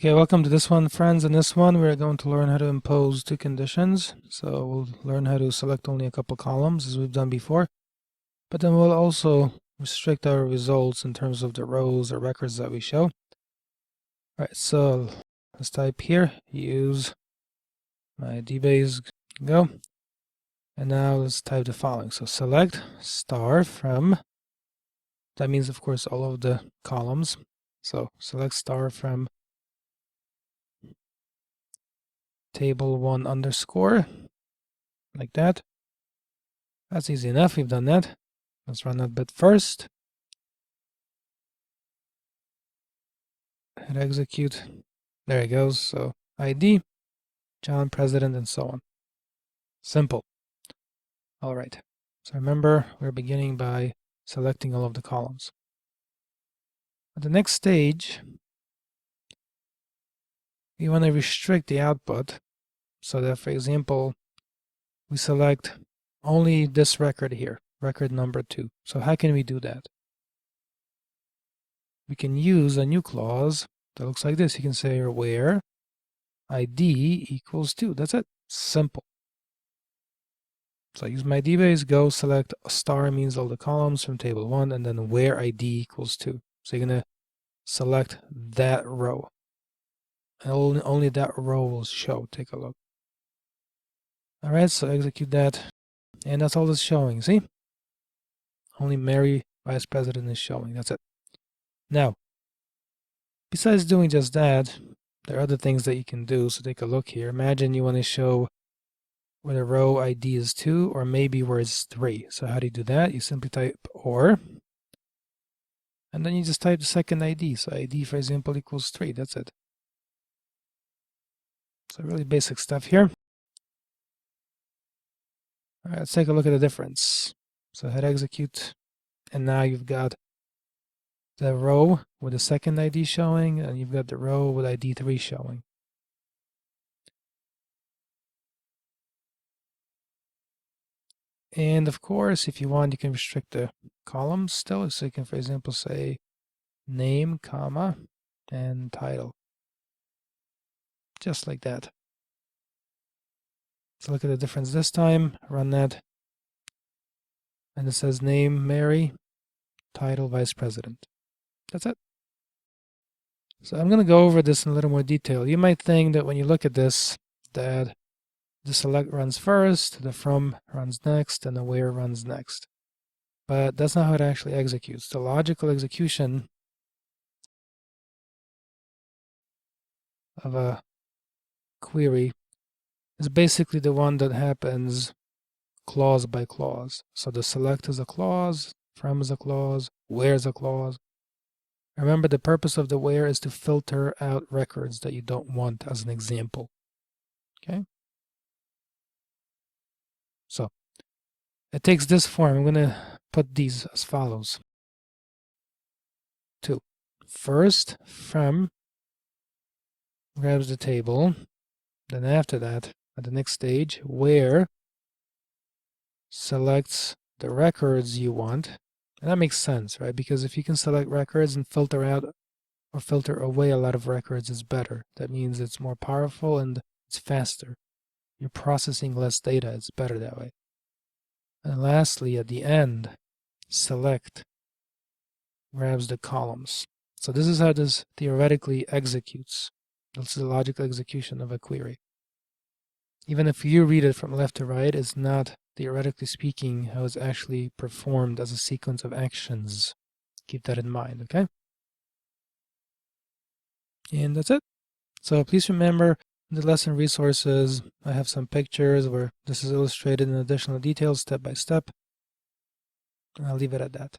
Okay, welcome to this one, friends. In this one, we're going to learn how to impose two conditions. So we'll learn how to select only a couple columns as we've done before, but then we'll also restrict our results in terms of the rows or records that we show. All right, so let's type here, use my DBase Go. And now let's type the following. So select star from, that means of course all of the columns. So select star from table 1 underscore, like that. That's easy enough, we've done that. Let's run that bit first. Hit execute. There it goes. So ID, John, President, and so on. Simple. All right. So remember, we're beginning by selecting all of the columns. At the next stage, we want to restrict the output so that, for example, we select only this record here, record number 2. So how can we do that? We can use a new clause that looks like this. You can say where ID equals 2. That's it. Simple. So I use my DBase Go, select a star means all the columns from table 1, and then where ID equals 2. So you're going to select that row. And only that row will show. Take a look. All right, so execute that. And that's all it's showing. See? Only Mary, Vice President, is showing. That's it. Now, besides doing just that, there are other things that you can do. So take a look here. Imagine you want to show where the row ID is 2, or maybe where it's 3. So how do you do that? You simply type OR, and then you just type the second ID. So ID, for example, equals 3. That's it. So really basic stuff here. All right, let's take a look at the difference. So hit execute, and now you've got the row with the second ID showing, and you've got the row with ID 3 showing. And of course, if you want, you can restrict the columns still. So you can, for example, say name, comma, and title. Just like that. So look at the difference this time. Run that. And it says name, Mary, title, Vice President. That's it. So I'm going to go over this in a little more detail. You might think that when you look at this, that the select runs first, the from runs next, and the where runs next. But that's not how it actually executes. The logical execution of a query is basically the one that happens clause by clause. So the select is a clause, from is a clause, where is a clause. Remember, the purpose of the where is to filter out records that you don't want, as an example. Okay? So it takes this form. I'm going to put these as follows. 2. First, from grabs the table. Then after that, at the next stage, where selects the records you want. And that makes sense, right? Because if you can select records and filter out or filter away a lot of records, it's better. That means it's more powerful and it's faster. You're processing less data. It's better that way. And lastly, at the end, select grabs the columns. So this is how this theoretically executes. This is the logical execution of a query. Even if you read it from left to right, it's not, theoretically speaking, how it's actually performed as a sequence of actions. Keep that in mind, okay? And that's it. So please remember, in the lesson resources, I have some pictures where this is illustrated in additional details, step by step. And I'll leave it at that.